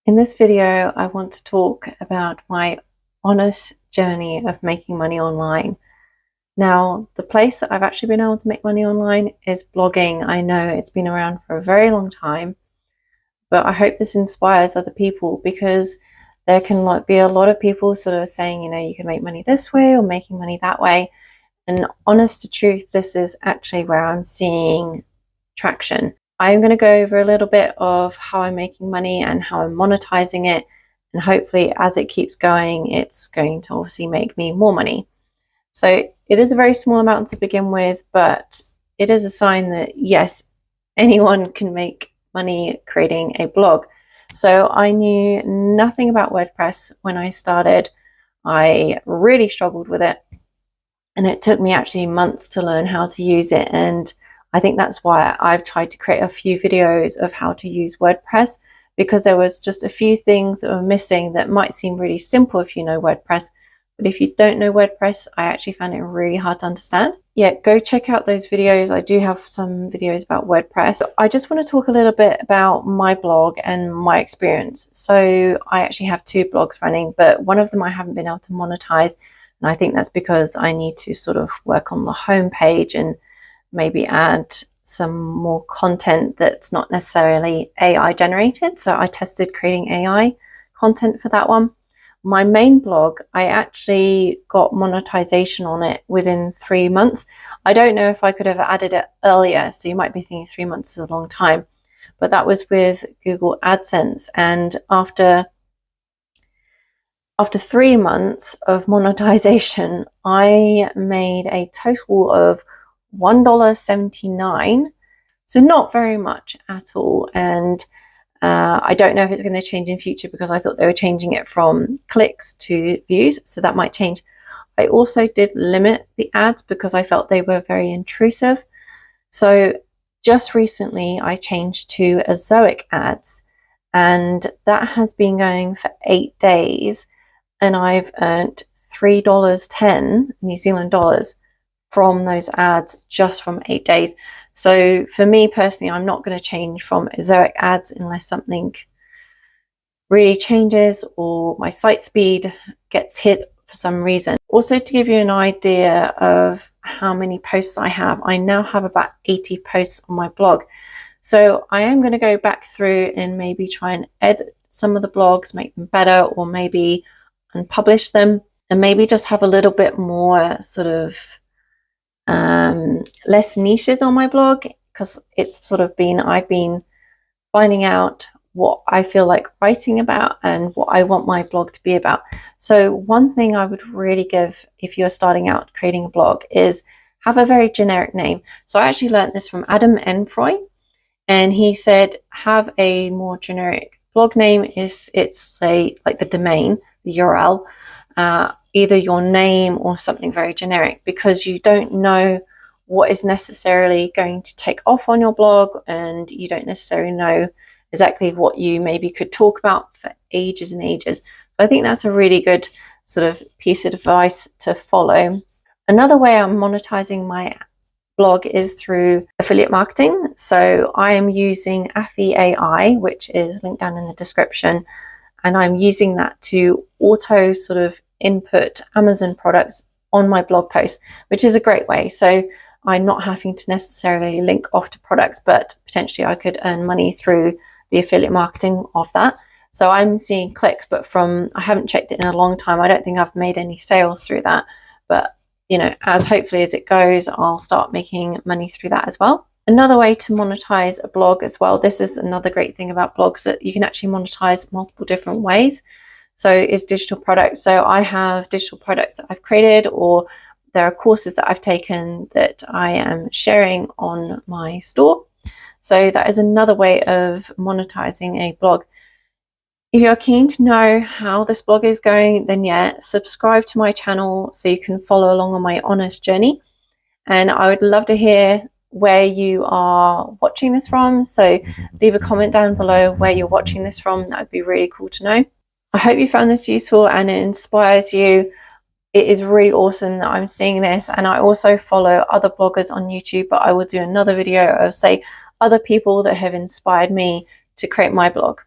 In this video, I want to talk about my honest journey of making money online. Now, the place that I've actually been able to make money online is blogging. I know it's been around for a very long time, but I hope this inspires other people, because there can be a lot of people sort of saying, you can make money this way or making money that way. And honest to truth, this is actually where I'm seeing traction. I'm going to go over a little bit of how I'm making money and how I'm monetizing it. And hopefully, as it keeps going, it's going to obviously make me more money. So it is a very small amount to begin with, but it is a sign that yes, anyone can make money creating a blog. So I knew nothing about WordPress when I started. I really struggled with it. And it took me actually months to learn how to use it. And I think that's why I've tried to create a few videos of how to use WordPress, because there was just a few things that were missing that might seem really simple if you know WordPress. But if you don't know WordPress, I actually found it really hard to understand. Yeah, go check out those videos. I do have some videos about WordPress. So I just want to talk a little bit about my blog and my experience. So I actually have two blogs running, but one of them I haven't been able to monetize. And I think that's because I need to sort of work on the homepage and maybe add some more content that's not necessarily AI generated. So I tested creating AI content for that one. My main blog, I actually got monetization on it within 3 months. I don't know if I could have added it earlier. So you might be thinking 3 months is a long time, but that was with Google AdSense. And after 3 months of monetization, I made a total of $1.79. So not very much at all. And I don't know if it's going to change in future, because I thought they were changing it from clicks to views. So that might change. I also did limit the ads because I felt they were very intrusive. So just recently I changed to Azoic ads, and that has been going for 8 days. And I've earned $3.10 New Zealand dollars from those ads just from 8 days. So for me personally, I'm not going to change from Azoic ads unless something really changes or my site speed gets hit for some reason. Also, to give you an idea of how many posts I have, I now have about 80 posts on my blog. So I am going to go back through and maybe try and edit some of the blogs, make them better, or maybe unpublish them, and maybe just have a little bit more sort of less niches on my blog, because it's sort of I've been finding out what I feel like writing about and what I want my blog to be about. So one thing I would really give if you're starting out creating a blog is have a very generic name. So I actually learned this from Adam Enfroy, and he said have a more generic blog name if it's, say, like the domain, the URL, either your name or something very generic, because you don't know what is necessarily going to take off on your blog, and you don't necessarily know exactly what you maybe could talk about for ages and ages. So I think that's a really good sort of piece of advice to follow. Another way I'm monetizing my blog is through affiliate marketing. So I am using Affy AI, which is linked down in the description, and I'm using that to auto sort of input Amazon products on my blog post, which is a great way. So I'm not having to necessarily link off to products, but potentially I could earn money through the affiliate marketing of that. So I'm seeing clicks, but I haven't checked it in a long time. I don't think I've made any sales through that, but as hopefully as it goes, I'll start making money through that as well. Another way to monetize a blog as well, this is another great thing about blogs, that you can actually monetize multiple different ways. So is digital products. So I have digital products that I've created, or there are courses that I've taken that I am sharing on my store. So that is another way of monetizing a blog. If you're keen to know how this blog is going, then yeah, subscribe to my channel so you can follow along on my honest journey. And I would love to hear where you are watching this from. So leave a comment down below where you're watching this from. That would be really cool to know. I hope you found this useful and it inspires you. It is really awesome that I'm seeing this. And I also follow other bloggers on YouTube, but I will do another video of, say, other people that have inspired me to create my blog.